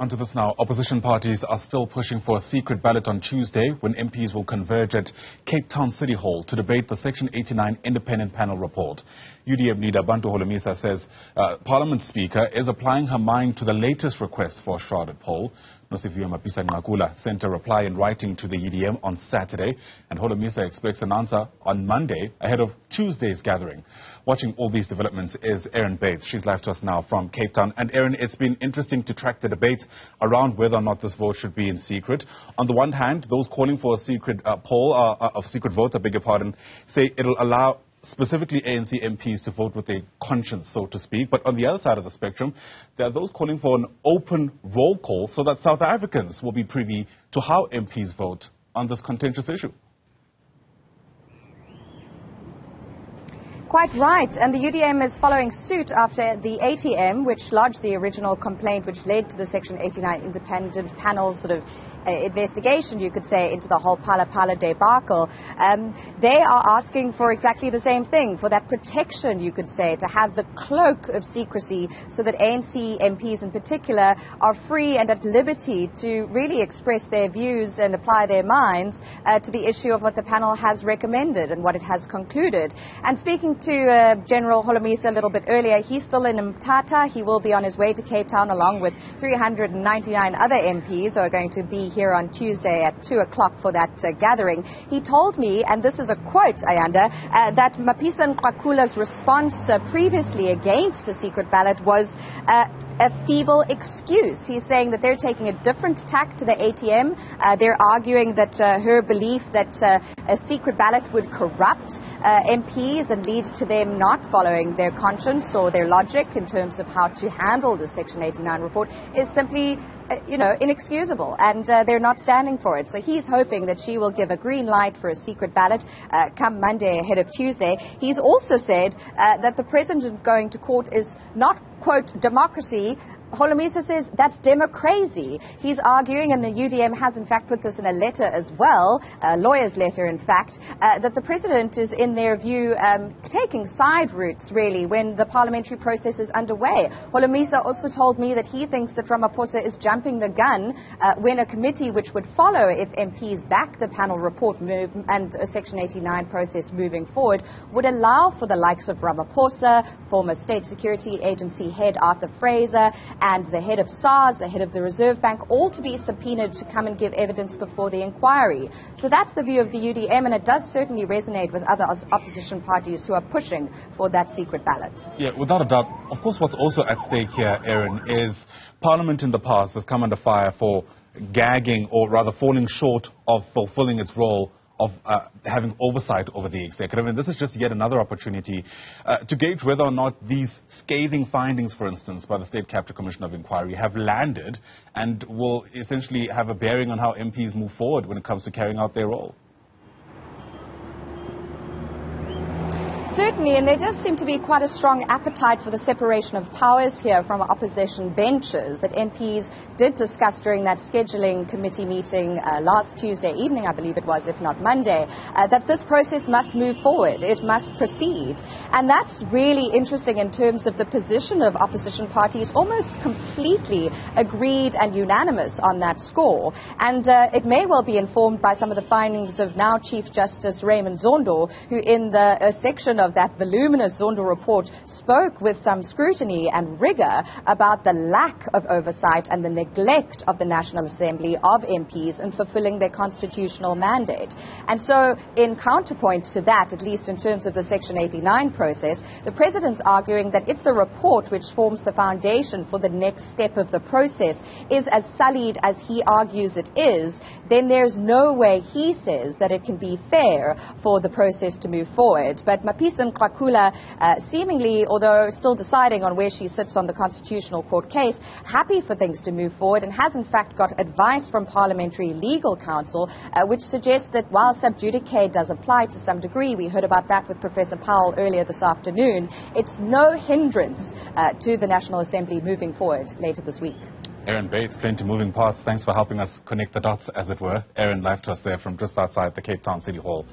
On to this now. Opposition parties are still pushing for a secret ballot on Tuesday when MPs will converge at Cape Town City Hall to debate the Section 89 independent panel report. UDM leader Bantu Holomisa says Parliament Speaker is applying her mind to the latest request for a shrouded poll. Newzroom sent a reply in writing to the UDM on Saturday, and Holomisa expects an answer on Monday ahead of Tuesday's gathering. Watching all these developments is Erin Bates. She's live to us now from Cape Town. And Erin, it's been interesting to track the debate around whether or not this vote should be in secret. On the one hand, those calling for a secret secret vote, say it'll allow specifically ANC MPs to vote with their conscience, so to speak. But on the other side of the spectrum, there are those calling for an open roll call so that South Africans will be privy to how MPs vote on this contentious issue. Quite right, and the UDM is following suit after the ATM, which lodged the original complaint which led to the Section 89 independent panel investigation, you could say, into the whole Phala Phala debacle. They are asking for exactly the same thing, for that protection, you could say, to have the cloak of secrecy so that ANC MPs in particular are free and at liberty to really express their views and apply their minds to the issue of what the panel has recommended and what it has concluded. And speaking to General Holomisa a little bit earlier, he's still in Mthatha. He will be on his way to Cape Town along with 399 other MPs who are going to be here on Tuesday at 2 o'clock for that gathering. He told me, and this is a quote, Ayanda, that Mapisa Nqakula's response previously against a secret ballot was a feeble excuse. He's saying that they're taking a different tack to the ATM. They're arguing that her belief that a secret ballot would corrupt MPs and lead to them not following their conscience or their logic in terms of how to handle the Section 89 report is simply inexcusable, and they're not standing for it. So he's hoping that she will give a green light for a secret ballot come Monday ahead of Tuesday. He's also said that the president going to court is not, quote, democracy. Holomisa says that's democracy. He's arguing, and the UDM has in fact put this in a letter as well, a lawyer's letter in fact, that the president is in their view taking side routes really when the parliamentary process is underway. Holomisa also told me that he thinks that Ramaphosa is jumping the gun when a committee which would follow if MPs back the panel report move and a Section 89 process moving forward would allow for the likes of Ramaphosa, former State Security Agency head Arthur Fraser, and the head of SARS, the head of the Reserve Bank, all to be subpoenaed to come and give evidence before the inquiry. So that's the view of the UDM, and it does certainly resonate with other opposition parties who are pushing for that secret ballot. Yeah, without a doubt. Of course, what's also at stake here, Erin, is Parliament in the past has come under fire for gagging, or rather falling short of fulfilling its role of having oversight over the executive. And this is just yet another opportunity to gauge whether or not these scathing findings, for instance, by the State Capture Commission of Inquiry have landed and will essentially have a bearing on how MPs move forward when it comes to carrying out their role. Certainly, and there does seem to be quite a strong appetite for the separation of powers here from opposition benches that MPs did discuss during that scheduling committee meeting last Tuesday evening, I believe it was, if not Monday, that this process must move forward. It must proceed. And that's really interesting in terms of the position of opposition parties, almost completely agreed and unanimous on that score. And it may well be informed by some of the findings of now Chief Justice Raymond Zondo, who in the section of that voluminous Zondo report spoke with some scrutiny and rigor about the lack of oversight and the neglect of the National Assembly of MPs in fulfilling their constitutional mandate. And so in counterpoint to that, at least in terms of the Section 89 process, the President's arguing that if the report which forms the foundation for the next step of the process is as sullied as he argues it is, then there's no way, he says, that it can be fair for the process to move forward. But Mapisa Nqakula, seemingly, although still deciding on where she sits on the Constitutional Court case, happy for things to move forward and has in fact got advice from Parliamentary Legal Counsel, which suggests that while sub judice does apply to some degree, we heard about that with Professor Powell earlier this afternoon, it's no hindrance to the National Assembly moving forward later this week. Erin Bates, plenty moving parts. Thanks for helping us connect the dots, as it were. Erin, live to us there from just outside the Cape Town City Hall.